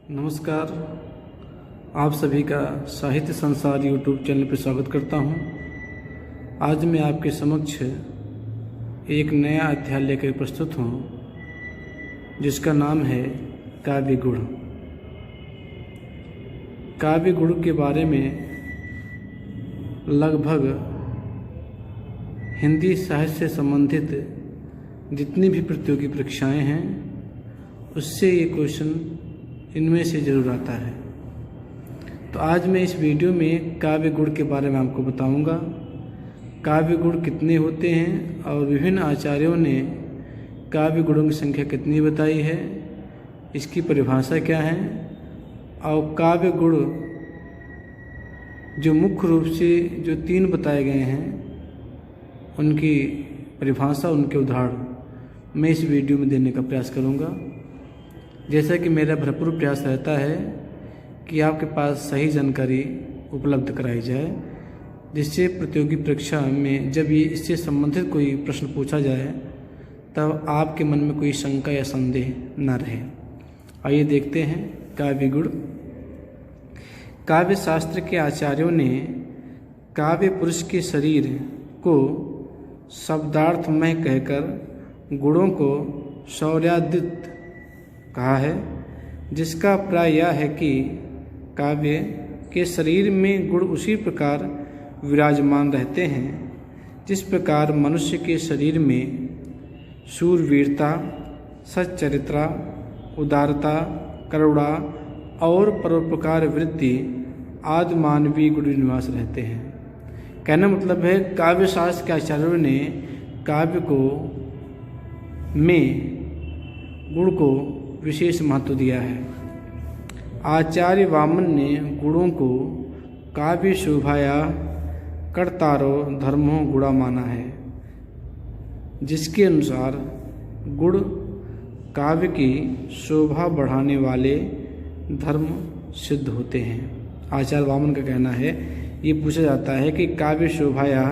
नमस्कार। आप सभी का साहित्य संसार यूट्यूब चैनल पर स्वागत करता हूं। आज मैं आपके समक्ष एक नया अध्याय लेकर प्रस्तुत हूं जिसका नाम है काव्य गुण। काव्य गुण के बारे में लगभग हिंदी साहित्य से संबंधित जितनी भी प्रतियोगी परीक्षाएं हैं उससे ये क्वेश्चन इनमें से ज़रूर आता है। तो आज मैं इस वीडियो में काव्य गुण के बारे में आपको बताऊंगा। काव्य गुण कितने होते हैं और विभिन्न आचार्यों ने काव्य गुणों की संख्या कितनी बताई है, इसकी परिभाषा क्या है और काव्य गुण जो मुख्य रूप से जो 3 बताए गए हैं उनकी परिभाषा, उनके उदाहरण मैं इस वीडियो में देने का प्रयास करूंगा। जैसा कि मेरा भरपूर प्रयास रहता है कि आपके पास सही जानकारी उपलब्ध कराई जाए, जिससे प्रतियोगी परीक्षा में जब ये इससे संबंधित कोई प्रश्न पूछा जाए तब आपके मन में कोई शंका या संदेह न रहे। आइए देखते हैं काव्य गुण। काव्य शास्त्र के आचार्यों ने काव्य पुरुष के शरीर को शब्दार्थमय कहकर गुणों को शौर्यादित कहा है, जिसका प्राय यह है कि काव्य के शरीर में गुण उसी प्रकार विराजमान रहते हैं जिस प्रकार मनुष्य के शरीर में शूरवीरता, सच्चरित्रा, उदारता, करुणा और परोपकार वृत्ति आदि मानवीय गुण निवास रहते हैं। कहने मतलब है काव्य शास्त्र के आचार्यों ने काव्य को में गुण को विशेष महत्व दिया है। आचार्य वामन ने गुणों को काव्य शोभाया कर्तारो धर्मो गुणा माना है, जिसके अनुसार गुण काव्य की शोभा बढ़ाने वाले धर्म सिद्ध होते हैं। आचार्य वामन का कहना है, ये पूछा जाता है कि काव्य शोभाया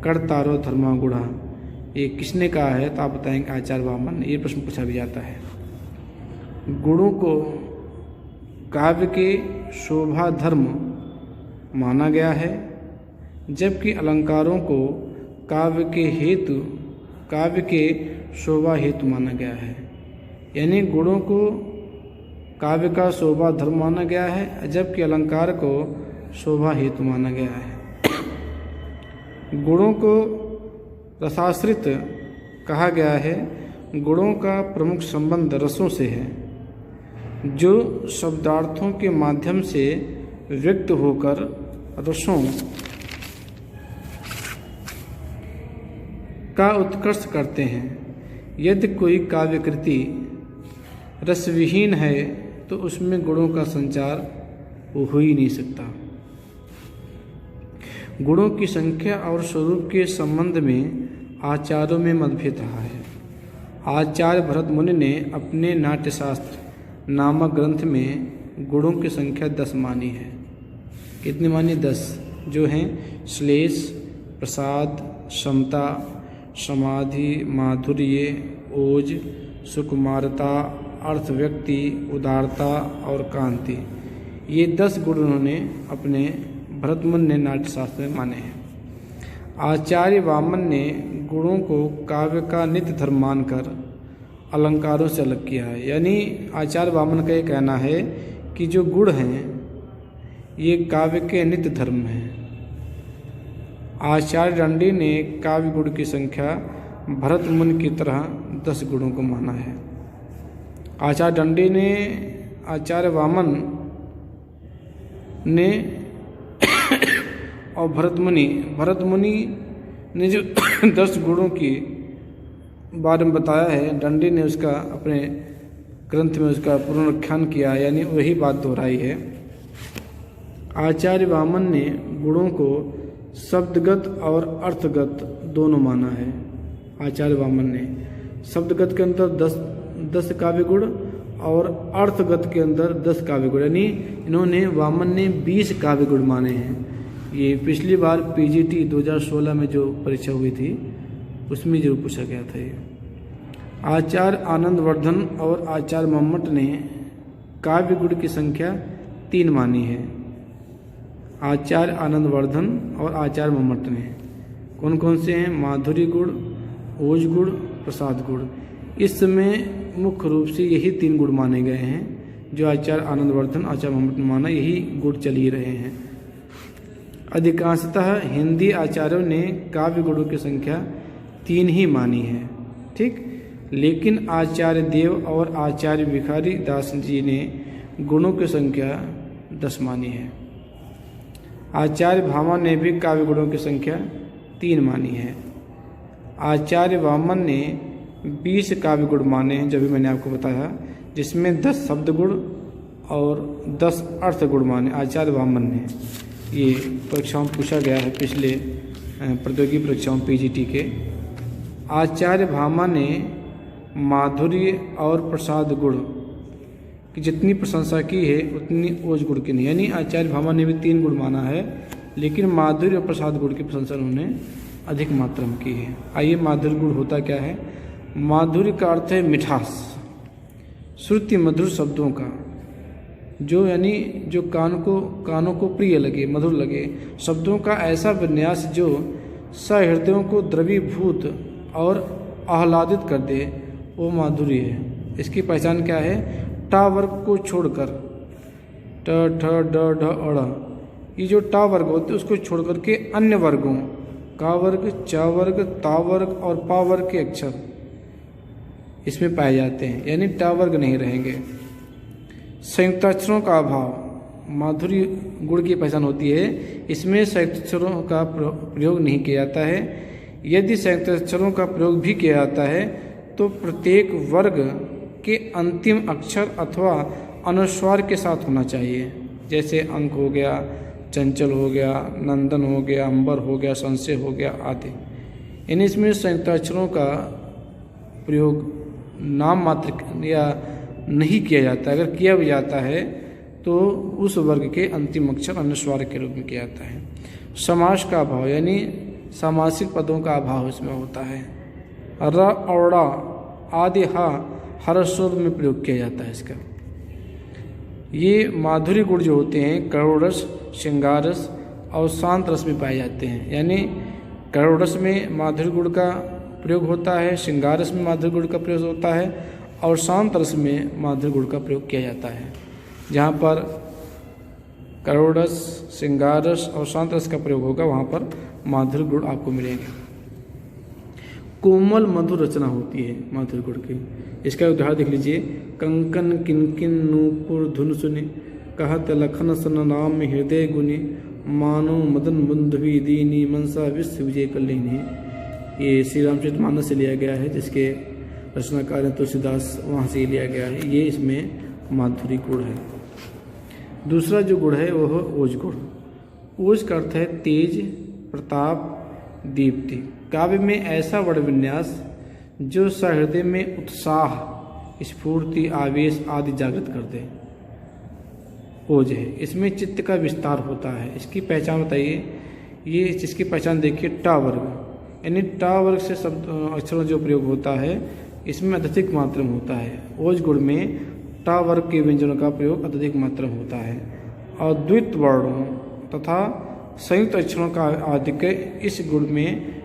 कर्तारो धर्मा गुणा, ये किसने कहा है? तो आप बताएंगे आचार्य वामन ने। ये प्रश्न पूछा भी जाता है। गुणों को काव्य के शोभा धर्म माना गया है, जबकि अलंकारों को काव्य के शोभा हेतु माना गया है। यानी गुणों को काव्य का शोभा धर्म माना गया है, जबकि अलंकार को शोभा हेतु माना गया है। गुणों को रसाश्रित कहा गया है। गुणों का प्रमुख संबंध रसों से है, जो शब्दार्थों के माध्यम से व्यक्त होकर रसों का उत्कर्ष करते हैं। यदि कोई काव्य कृति रसविहीन है तो उसमें गुणों का संचार हो ही नहीं सकता। गुणों की संख्या और स्वरूप के संबंध में आचार्यों में मतभेद रहा है। आचार्य भरत मुनि ने अपने नाट्यशास्त्र नामक ग्रंथ में गुणों की संख्या 10 मानी है। कितनी मानी? 10, जो हैं श्लेष, प्रसाद, समता, समाधि, माधुर्य, ओज, सुकुमारता, अर्थव्यक्ति, उदारता और कांति। ये 10 गुण उन्होंने अपने भरतमुनि ने नाट्यशास्त्र में माने हैं। आचार्य वामन ने गुणों को काव्य का नित्य धर्म मानकर अलंकारों से अलग किया है। यानी आचार्य वामन का ये कहना है कि जो गुण हैं ये काव्य के नित्य धर्म हैं। आचार्य दंडी ने काव्य गुण की संख्या भरत मुनि की तरह 10 गुणों को माना है। आचार्य दंडी ने आचार्य वामन ने और भरत मुनि ने जो 10 गुणों की बारे में बताया है, दंडी ने उसका अपने ग्रंथ में उसका पुनरुत्थान किया, यानी वही बात दोहराई है। आचार्य वामन ने गुणों को शब्दगत और अर्थगत दोनों माना है। आचार्य वामन ने शब्दगत के अंदर 10 काव्य गुण और अर्थगत के अंदर 10 काव्य गुण, यानी इन्होंने वामन ने 20 काव्य गुण माने हैं। ये पिछली बार पीजीटी 2016 में जो परीक्षा हुई थी उसमें जरूर पूछा गया था। ये आचार्य आनंदवर्धन और आचार्य मम्मट ने काव्य गुण की संख्या 3 मानी है। आचार्य आनंदवर्धन और आचार्य मम्मट ने। कौन कौन से हैं? माधुरी गुण, ओज गुण, प्रसाद गुण। इस समय मुख्य रूप से यही 3 गुण माने गए हैं जो आचार्य आनंदवर्धन, आचार्य मम्मट ने माना, यही गुण चल ही रहे हैं। अधिकांशतः हिंदी आचार्यों ने काव्य गुणों की संख्या 3 ही मानी है, ठीक। लेकिन आचार्य देव और आचार्य भिखारी दास जी ने गुणों की संख्या 10 मानी है। आचार्य भामा ने भी काव्य गुणों की संख्या 3 मानी है। आचार्य वामन ने 20 काव्य गुण माने हैं, जो भी मैंने आपको बताया, जिसमें 10 शब्द गुण और 10 अर्थ गुण माने आचार्य वामन ने। ये परीक्षाओं में पूछा गया है, पिछले प्रतियोगी परीक्षाओं पीजीटी के। आचार्य भामा ने माधुर्य और प्रसाद गुण की जितनी प्रशंसा की है उतनी ओज गुण की नहीं। यानी आचार्य भामा ने भी 3 गुण माना है, लेकिन माधुर्य और प्रसाद गुण की प्रशंसा उन्होंने अधिक मात्रा में की है। आइए, माधुर्य गुण होता क्या है? माधुर्य का अर्थ है मिठास, श्रुति मधुर शब्दों का, जो यानी जो कानों को प्रिय लगे, मधुर लगे, शब्दों का ऐसा विन्यास जो सहृदयों को द्रवीभूत और आह्लादित कर दे, वो माधुर्य है। इसकी पहचान क्या है? टा वर्ग को छोड़कर, ट ठ ड ढ अड़, ये जो टा वर्ग होते हैं उसको छोड़कर के अन्य वर्गों, का वर्ग, चा वर्ग, ता वर्ग और पा वर्ग के अक्षर इसमें पाए जाते हैं, यानी टा वर्ग नहीं रहेंगे। संयुक्ताक्षरों का अभाव माधुर्य गुण की पहचान होती है। इसमें संयुक्ताक्षरों का प्रयोग नहीं किया जाता है। यदि संयुक्ताक्षरों का प्रयोग भी किया जाता है तो प्रत्येक वर्ग के अंतिम अक्षर अथवा अनुस्वार के साथ होना चाहिए। जैसे अंक हो गया, चंचल हो गया, नंदन हो गया, अंबर हो गया, संशय हो गया आदि। इन इसमें संयुक्ताक्षरों का प्रयोग नाम मात्र या नहीं किया जाता। अगर किया भी जाता है तो उस वर्ग के अंतिम अक्षर अनुस्वार के रूप में किया जाता है। समास का अभाव यानी समासिक पदों का अभाव इसमें होता है। र औड़ा आदि हा हर स्वर में प्रयोग किया जाता है इसका। ये माधुर्य गुण जो होते हैं करुण रस, श्रृंगार रस और शांत रस में पाए जाते हैं। यानी करुण रस में माधुर्य गुण का प्रयोग होता है, श्रृंगार रस में माधुर्य गुण का प्रयोग होता है और शांत रस में माधुर्य गुण का प्रयोग किया जाता है। जहाँ पर करुण रस, श्रृंगार रस और शांत रस का प्रयोग होगा वहाँ पर माधुर्य गुण आपको मिलेंगे। कोमल मधुर रचना होती है माधुर्य गुण की। इसका उदाहरण देख लीजिए। कंकन किनकिन नूपुर धुन सुने, कहत लखन सन नाम हृदय गुनि, मानो मदन बुंधवी दीनी मनसा विश्व विजय कल्याणी। ये श्री रामचरितमानस से लिया गया है, जिसके रचनाकार तुलसीदास, वहाँ से लिया गया है। ये इसमें माधुरी गुण है। दूसरा जो गुण है वो है ओज गुण। ओज का अर्थ है तेज, प्रताप, दीप्ति। काव्य में ऐसा वर्ण विन्यास जो सहृदय में उत्साह, स्फूर्ति, आवेश आदि जागृत कर दे, ओज है। इसमें चित्त का विस्तार होता है। इसकी पहचान बताइए। ये इसकी पहचान देखिए, टा वर्ग यानी टा वर्ग से शब्द अक्षरों जो प्रयोग होता है इसमें अत्यधिक मात्रा में होता है। ओज गुण में टा वर्ग के व्यंजनों का प्रयोग अत्यधिक मात्रा में होता है और द्वित वर्णों तथा संयुक्त अक्षरों का आधिक्य इस गुण में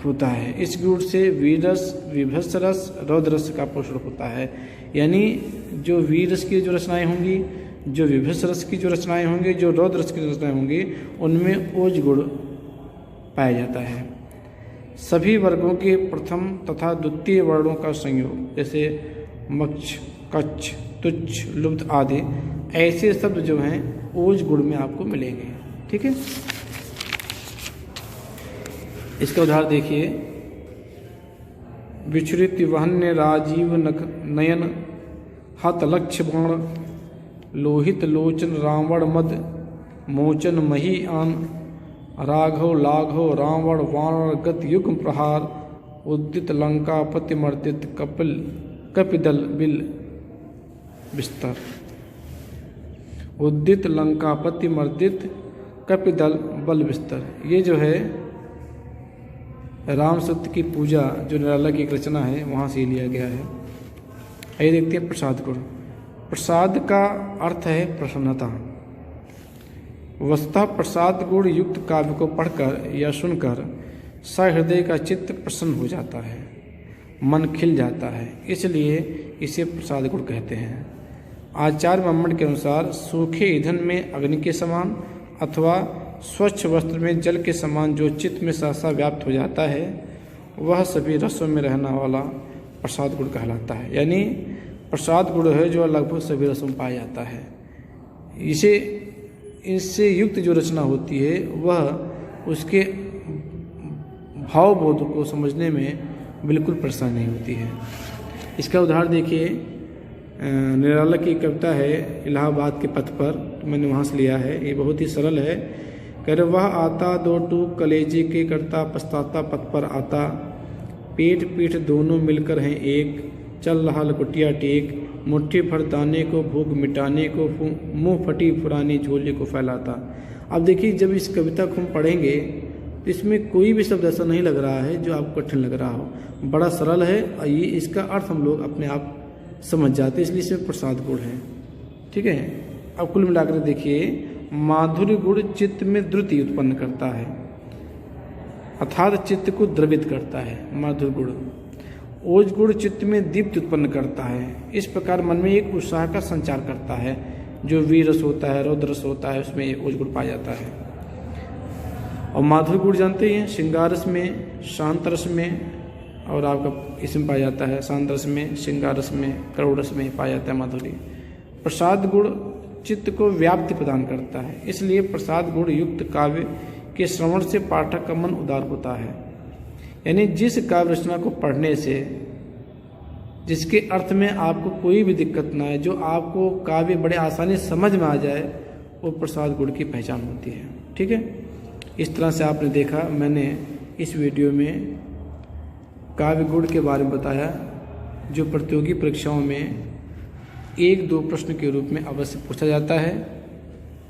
होता है। इस गुण से वीरस, विभत्स रस, रौद्र रस का पोषण होता है। यानी जो वीर रस की जो रचनाएं होंगी, जो विभत्स रस की जो रचनाएं होंगी, जो रौद्र रस की रचनाएं होंगी, उनमें ओज गुण पाया जाता है। सभी वर्गों के प्रथम तथा द्वितीय वर्णों का संयोग, जैसे मक्ष, कच्छ, तुच्छ, लुब्ध आदि, ऐसे शब्द जो हैं ओज गुण में आपको मिलेंगे। ठीक है। इसका उदाहरण देखिए। विचरित वहन्य राजीव नयन, हत लक्ष्य बाण, लोहित लोचन रावण मद, मोचन मही आन, राघव लाघव रावण वानर गत युग्म प्रहार, उद्दित लंका पति मर्दित कपिदल बिल बिस्तर। उद्दित लंकापति मर्दित कपिदल बल बिस्तर। ये जो है राम सत्य की पूजा जो निराला की एक रचना है, वहाँ से लिया गया है। आइए देखते हैं प्रसाद गुण। प्रसाद का अर्थ है प्रसन्नता। वस्तुतः प्रसाद गुण युक्त काव्य को पढ़कर या सुनकर सहृदय का चित्त प्रसन्न हो जाता है, मन खिल जाता है, इसलिए इसे प्रसाद गुण कहते हैं। आचार्य ब्राह्मण के अनुसार सूखे ईंधन में अग्नि के समान अथवा स्वच्छ वस्त्र में जल के समान जो चित्त में सहसा व्याप्त हो जाता है वह सभी रसों में रहने वाला प्रसाद गुण कहलाता है। यानी प्रसाद गुण है जो लगभग सभी रसों में पाया जाता है। इससे युक्त जो रचना होती है वह उसके भावबोध को समझने में बिल्कुल परेशानी नहीं होती है। इसका उदाहरण देखिए, निराला की कविता है इलाहाबाद के पथ पर, तो मैंने वहाँ से लिया है। ये बहुत ही सरल है। कह रहे वह आता दो टूक कलेजे के करता पछताता पथ पर आता, पेट पीठ दोनों मिलकर हैं एक, चल रहा लकुटिया टेक, मुट्ठी भर दाने को भूख मिटाने को मुंह फटी पुरानी झोले को फैलाता। अब देखिए, जब इस कविता को हम पढ़ेंगे तो इसमें कोई भी शब्द ऐसा नहीं लग रहा है जो आपको कठिन लग रहा हो। बड़ा सरल है और ये इसका अर्थ हम लोग अपने आप समझ जाते हैं, इसलिए इसमें प्रसाद गुण है। ठीक है। अब कुल मिलाकर देखिए, माधुर्य गुण चित्त में द्रुति उत्पन्न करता है अर्थात चित्त को द्रवित करता है माधुर्य गुण। ओज गुण चित्त में दीप्ति उत्पन्न करता है, इस प्रकार मन में एक उत्साह का संचार करता है। जो वीर रस होता है, रौद्र रस होता है, उसमें ओज गुण पाया जाता है। और माधुर्य गुण जानते ही हैं, श्रृंगार रस में, शांत रस में और आपका इसमें पाया जाता है, शांत रस में, श्रृंगार रस में, करुण रस में पाया जाता है माधुर्य। प्रसाद गुण चित्त को व्याप्ति प्रदान करता है, इसलिए प्रसाद गुण युक्त काव्य के श्रवण से पाठक का मन उदार होता है। यानी जिस काव्य रचना को पढ़ने से जिसके अर्थ में आपको कोई भी दिक्कत ना आए, जो आपको काव्य बड़े आसानी समझ में आ जाए, वो प्रसाद गुण की पहचान होती है। ठीक है। इस तरह से आपने देखा, मैंने इस वीडियो में काव्य गुण के बारे में बताया जो प्रतियोगी परीक्षाओं में 1-2 प्रश्न के रूप में अवश्य पूछा जाता है,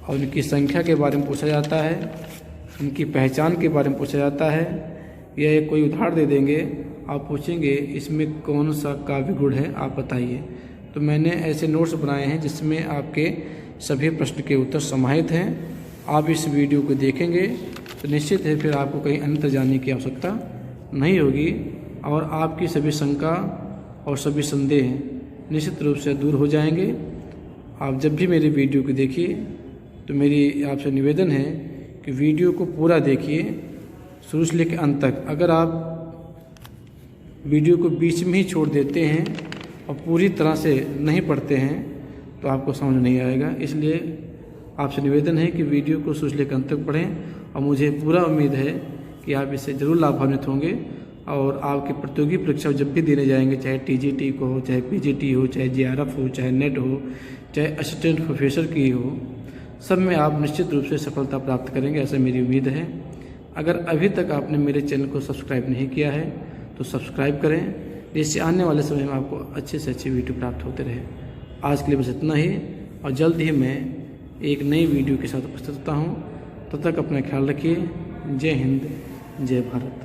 और उनकी संख्या के बारे में पूछा जाता है, उनकी पहचान के बारे में पूछा जाता है। यह कोई उदाहरण दे देंगे, आप पूछेंगे इसमें कौन सा काव्य गुण है, आप बताइए। तो मैंने ऐसे नोट्स बनाए हैं जिसमें आपके सभी प्रश्न के उत्तर समाहित हैं। आप इस वीडियो को देखेंगे तो निश्चित है फिर आपको कहीं अन्यत्र जाने की आवश्यकता नहीं होगी, और आपकी सभी शंका और सभी संदेह निश्चित रूप से दूर हो जाएंगे। आप जब भी मेरी वीडियो को देखिए तो मेरी आपसे निवेदन है कि वीडियो को पूरा देखिए, शुरू से लेकर अंत तक। अगर आप वीडियो को बीच में ही छोड़ देते हैं और पूरी तरह से नहीं पढ़ते हैं तो आपको समझ नहीं आएगा। इसलिए आपसे निवेदन है कि वीडियो को शुरू से लेकर अंत तक पढ़ें, और मुझे पूरा उम्मीद है कि आप इससे ज़रूर लाभान्वित होंगे। और आपके प्रतियोगी परीक्षा जब भी देने जाएंगे, चाहे टीजीटी को हो, चाहे पीजीटी हो, चाहे जेआरएफ हो, चाहे नेट हो, चाहे असिस्टेंट प्रोफेसर की हो, सब में आप निश्चित रूप से सफलता प्राप्त करेंगे, ऐसा मेरी उम्मीद है। अगर अभी तक आपने मेरे चैनल को सब्सक्राइब नहीं किया है तो सब्सक्राइब करें, जिससे आने वाले समय में आपको अच्छे से अच्छे वीडियो प्राप्त होते रहे। आज के लिए बस इतना ही, और जल्द ही मैं एक नई वीडियो के साथ उपस्थित होता हूँ। तब तक अपना ख्याल रखिए। जय हिंद, जय भारत।